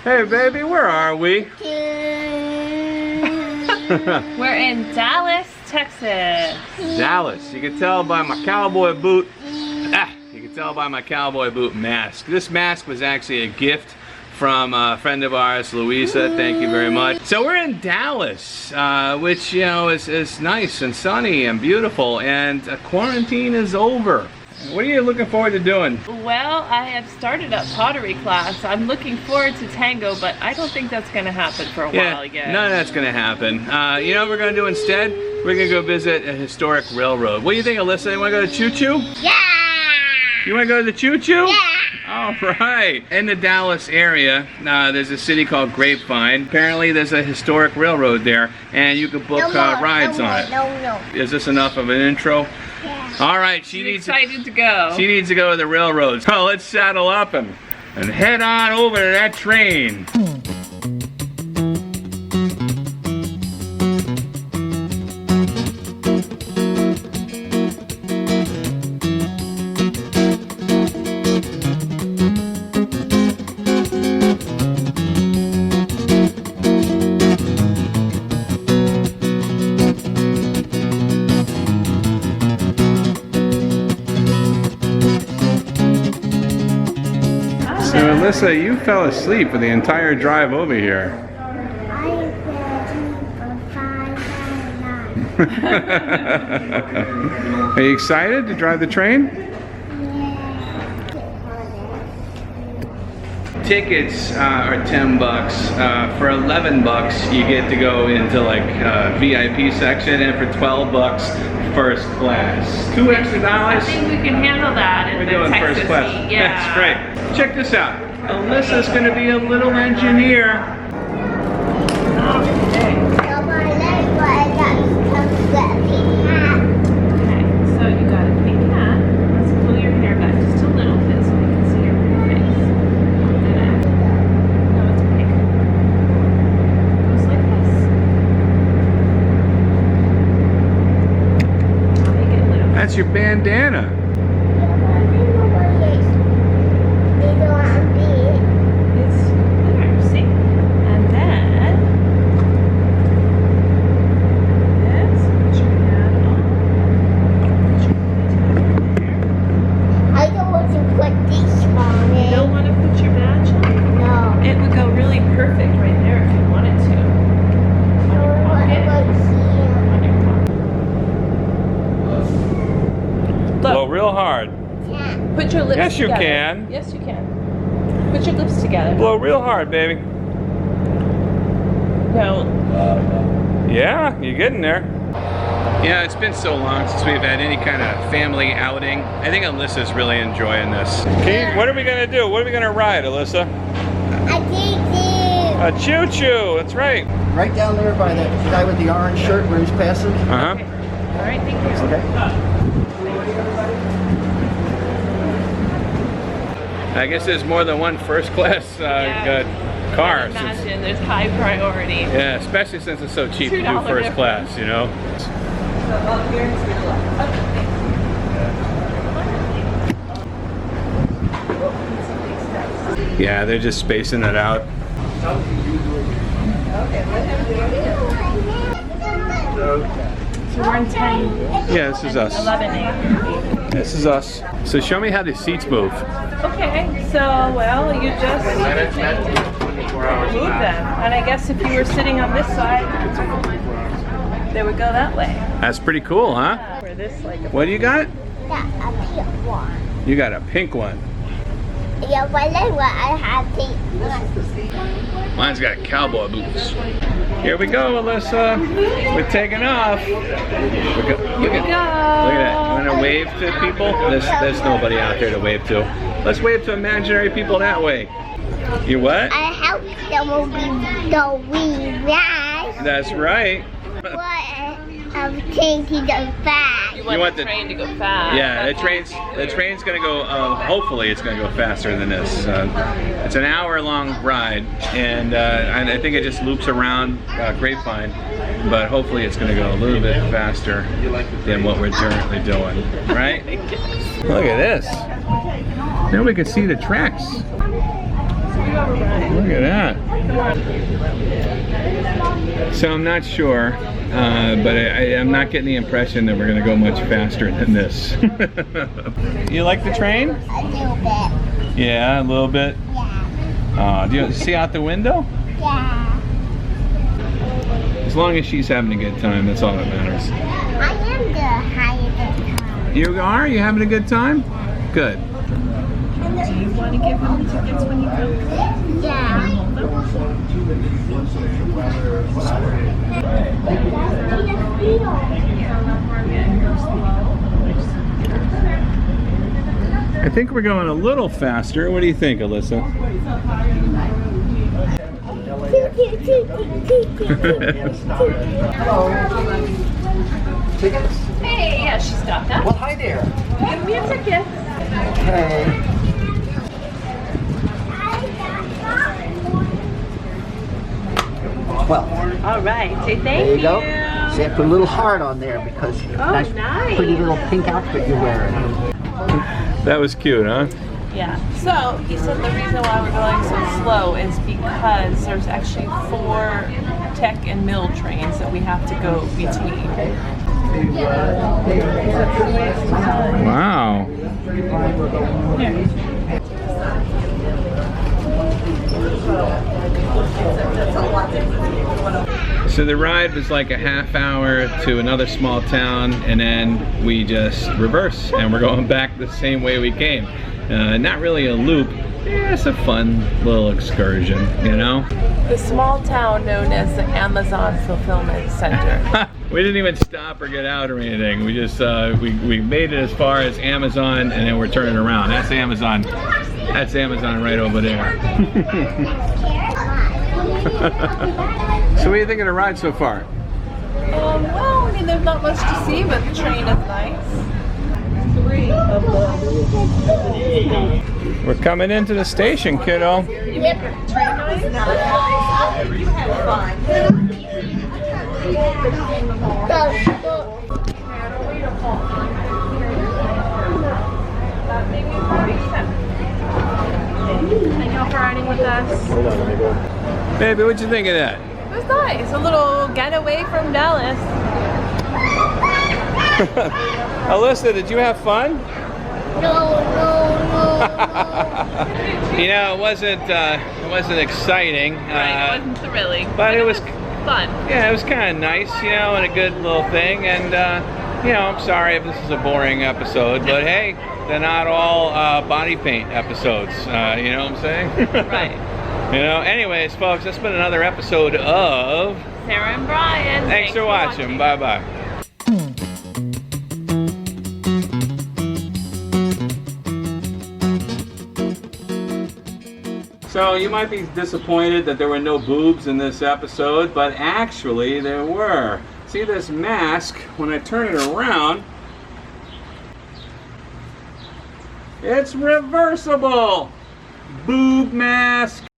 Hey baby, where are we? We're in Dallas, Texas. Dallas. You can tell by my cowboy boot. You can tell by my cowboy boot mask. This mask was actually a gift from a friend of ours, Louisa. Thank you very much. So we're in Dallas, which, you know, is nice and sunny and beautiful, and quarantine is over. What are you looking forward to doing? Well, I have started up pottery class. I'm looking forward to tango, but I don't think that's going to happen for a while again. None of that's going to happen. You know what we're going to do instead? We're going to go visit a historic railroad. What do you think, Alyssa? You want to go to Choo Choo? Yeah! You want to go to the Choo Choo? Yeah! All right. In the Dallas area, there's a city called Grapevine. Apparently, there's a historic railroad there, and you can book rides on it. No. Is this enough of an intro? Yeah. All right, She's excited to go. She needs to go to the railroad. So let's saddle up and head on over to that train. So Alyssa, you fell asleep for the entire drive over here. I've been for 5 hours. Are you excited to drive the train? Tickets are $10. For $11, you get to go into like VIP section, and for $12, first class. $2 extra. I think we can handle that in We're the doing Texas first class. heat. Yeah. That's great. Check this out. Alyssa's going to be a little engineer. Okay. So my leg, but I got to get a pink hat. Okay, so you got a pink hat. Let's pull your hair back just a little bit so we can see your pretty face. No, it's pink. Goes like this. I'll make it a little. That's your bandana. It's there, see? And then this, put your hat on. Put your ponytail there. I don't want to put this on You it. don't want to put your badge on? No. It would go really perfect right there if you wanted to. On your pocket. On your pocket. Blow Look, real hard. put your lips Yes, you together. can. Yes, you can. Put your lips together. Blow real hard, baby. No. Yeah, you're getting there. Yeah, it's been so long since we've had any kind of family outing. I think Alyssa's really enjoying this. Okay, what are we gonna do? What are we gonna ride, Alyssa? I did A choo-choo, that's right. Right down there by the guy with the orange shirt where he's passing. Uh-huh. All right, thank you. Okay. I guess there's more than one first class car. I imagine there's high priority. Yeah, especially since it's so cheap to do $2 first difference. class, you know? So up here to the left. Okay. Yeah, they're just spacing it out. So we're in 10, Yeah, this is us. 11, 8. This is us. So show me how the seats move. Okay, so, well, you just move them. And I guess if you were sitting on this side, they would go that way. That's pretty cool, huh? Or this, like a What do you got? a pink one. You got a pink one. Yeah, but then what I have pink one. Mine's got cowboy boots. Here we go, Alyssa. We're taking off. Look at that. You want to wave to people? There's nobody out there to wave to. Let's wave to imaginary people that way. You what? I hope there will be no wind rise. That's right. But I'm thinking of fast. You want the train to go fast. Yeah, the train's gonna go. Hopefully, it's gonna go faster than this. It's an hour-long ride, and I think it just loops around Grapevine. But hopefully, it's gonna go a little bit faster than what we're currently doing. Right? Look at this. Now we can see the tracks. over, Brian. Look at that. Come on. So I'm not sure, but I'm not getting the impression that we're going to go much faster than this. You like the train? A little bit. Yeah, a little bit. Yeah. Do you see out the window? Yeah. As long as she's having a good time, that's all that matters. I am the higher than You are? You having a good time? Good. Do you want to give him the tickets when you come? Yeah. I think we're going a little faster. What do you think, Alyssa? Hello. Tickets? Hey, yeah, she stopped us. Well, hi there. Give me a ticket. Okay. Well, All right, say thank there you go. you. See, I put a little heart on there because nice. pretty little pink outfit you're wearing. That was cute, huh? Yeah. So he said the reason why we're going so slow is because there's actually 4 tech and mill trains that we have to go between. Wow. So the ride was like a half hour to another small town, and then we just reverse and we're going back the same way we came. Not really a loop. Yeah, it's a fun little excursion, you know? The small town known as the Amazon Fulfillment Center. We didn't even stop or get out or anything. We just we made it as far as Amazon, and then we're turning around. That's Amazon. That's Amazon right over there. So what do you think of the ride so far? Well, I mean, there's not much to see, but the train is nice. We're coming into the station, kiddo. You make a train noise? You have fun. That made me 47. Thank you all for riding with us. Hold on, let me go. Baby, what'd you think of that? It was nice. A little getaway from Dallas. Alyssa, did you have fun? No. You know, it wasn't exciting. Right, it wasn't thrilling. But it was fun. Yeah, it was kind of nice, you know, and a good little thing. And you know, I'm sorry if this is a boring episode, but hey, they're not all body paint episodes. You know what I'm saying? Right. You know. Anyways, folks, that's been another episode of Sarah and Brian. Thanks for watching. Bye bye. So you might be disappointed that there were no boobs in this episode, but actually there were. See this mask, when I turn it around, it's reversible. Boob mask.